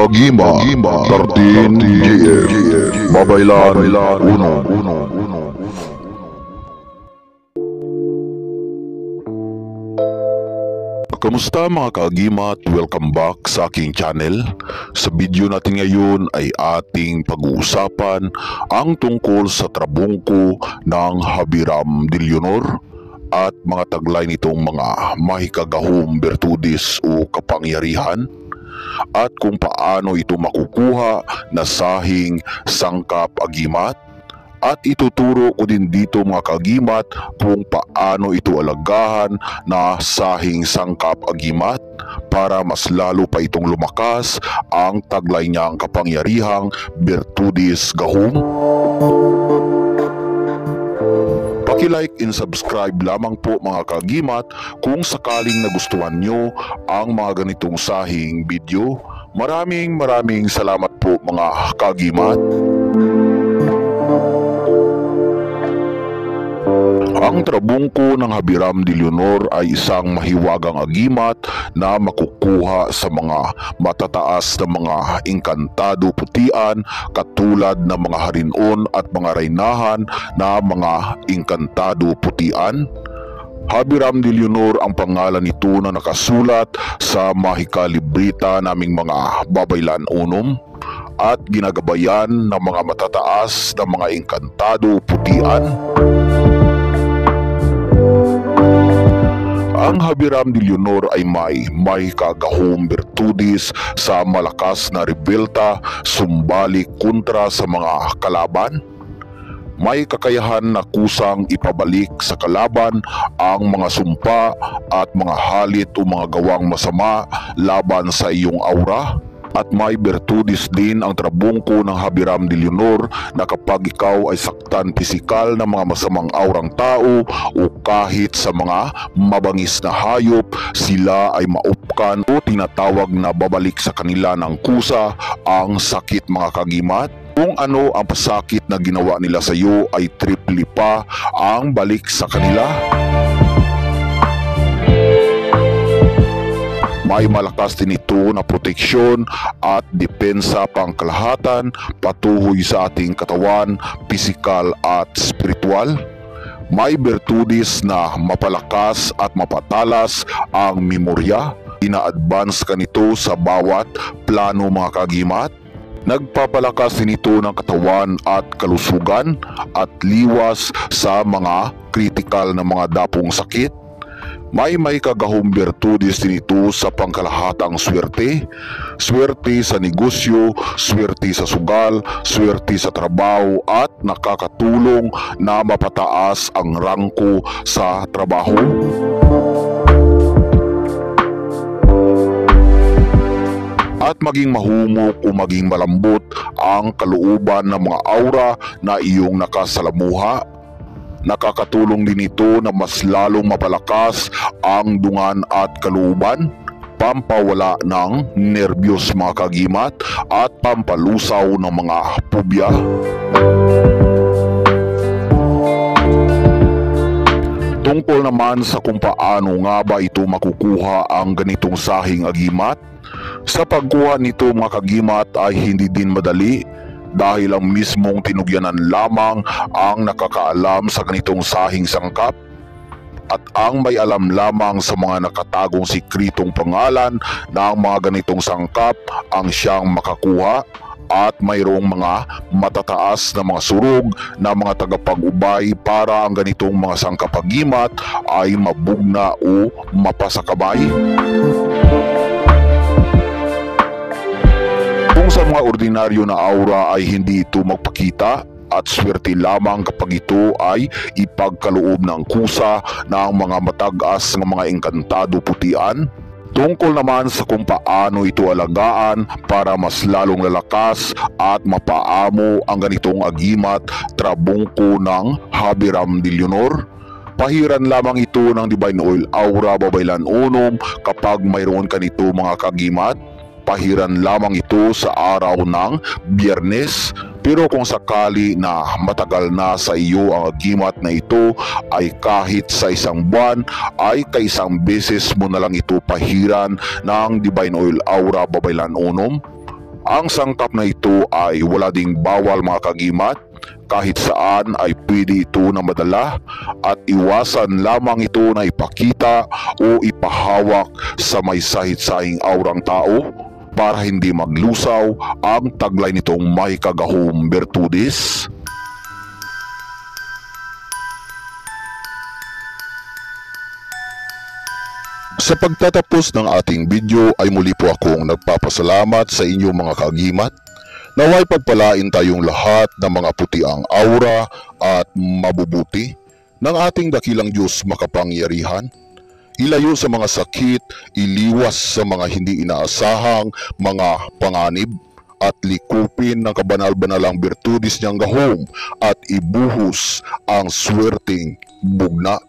Kagima 13 GM Babaylan 1. Kamusta mga kaagimat? Welcome back sa aking channel. Sa video natin ngayon ay ating pag-uusapan ang tungkol sa trabungko ng Habiram de Leonor at mga taglay nitong mga mahikagahong bertudis o kapangyarihan at kung paano ito makukuha na sahing sangkap agimat. At ituturo ko din dito mga kaagimat kung paano ito alagahan na sahing sangkap agimat para mas lalo pa itong lumakas ang taglay niyang kapangyarihang Bertudis Gahom. Paki-like and subscribe lamang po mga kaagimat kung sakaling nagustuhan nyo ang mga ganitong sahing video. Maraming salamat po mga kaagimat. Ang trabungko ng Habiram de Leonor ay isang mahiwagang agimat na makukuha sa mga matataas na mga engkantado putian katulad ng mga harinon at mga reynahan na mga engkantado putian. Habiram de Leonor ang pangalan nito na nakasulat sa mahikalibrita naming mga babaylan unom at ginagabayan ng mga matataas na mga engkantado putian. Ang Habiram de Leonor ay may kagahong bertudis sa malakas na rebelta sumbalik kontra sa mga kalaban. May kakayahan na kusang ipabalik sa kalaban ang mga sumpa at mga halit o mga gawang masama laban sa iyong aura. At may bertudis din ang trabungko ng Habiram de Leonor na kapag ikaw ay saktan pisikal ng mga masamang aurang tao o kahit sa mga mabangis na hayop, sila ay maupkan o tinatawag na babalik sa kanila ng kusa ang sakit mga kagimat. Kung ano ang pasakit na ginawa nila sa iyo ay triple pa ang balik sa kanila. May malakas din ito na proteksyon at depensa pangkalahatan patuhoy sa ating katawan, pisikal at spiritual. May bertudis na mapalakas at mapatalas ang memorya. Ina-advance ka nito sa bawat plano mga kagimat. Nagpapalakas din ito ng katawan at kalusugan at liwas sa mga kritikal na mga dapong sakit. May kagahong bertudis din ito sa pangkalahatang swerte. Swerte sa negosyo, swerte sa sugal, swerte sa trabaho at nakakatulong na mapataas ang rangko sa trabaho. At maging mahumok o maging malambot ang kalooban ng mga aura na iyong nakasalamuha. Nakakatulong din ito na mas lalong mapalakas ang dungan at kalooban, pampawala ng nerbiyos mga kagimat at pampalusaw ng mga pubya. Tungkol naman sa kung paano nga ba ito makukuha ang ganitong sahing agimat, sa pagkuha nito mga kagimat ay hindi din madali. Dahil ang mismong tinugyanan lamang ang nakakaalam sa ganitong sahing sangkap at ang may alam lamang sa mga nakatagong sikritong pangalan ng mga ganitong sangkap ang siyang makakuha at mayroong mga matataas na mga surog na mga tagapag-ubay para ang ganitong mga sangkap agimat ay mabugna o mapasakabay. Kung sa mga ordinaryo na aura ay hindi ito magpakita at swerte lamang kapag ito ay ipagkaloob ng kusa ng mga matagas ng mga engkantado putian. Tungkol naman sa kung paano ito alagaan para mas lalong lalakas at mapaamo ang ganitong agimat, trabungko ng Habiram de Leonor. Pahiran lamang ito ng Divine Oil Aura Babaylan Unom kapag mayroon ka nito mga kagimat. Pahiran lamang ito sa araw ng Biyernes. Pero kung sakali na matagal na sa iyo ang agimat na ito ay kahit sa isang buwan ay kaisang beses mo na lang ito pahiran ng Divine Oil Aura Babaylan Unom. Ang sangkap na ito ay wala ding bawal mga kagimat, kahit saan ay pwede ito na madala at iwasan lamang ito na ipakita o ipahawak sa may sahit-sahing aurang tao para hindi maglusaw ang taglay nitong may kagahong bertudis. Sa pagtatapos ng ating video ay muli po akong nagpapasalamat sa inyong mga kagimat. Naway pagpalain tayong lahat ng mga putiang aura at mabubuti ng ating dakilang Diyos makapangyarihan. Ilayo sa mga sakit, iliwas sa mga hindi inaasahang mga panganib, at likupin ng kabanal-banalang bertudis niyang gahom at ibuhos ang swerteng bugna.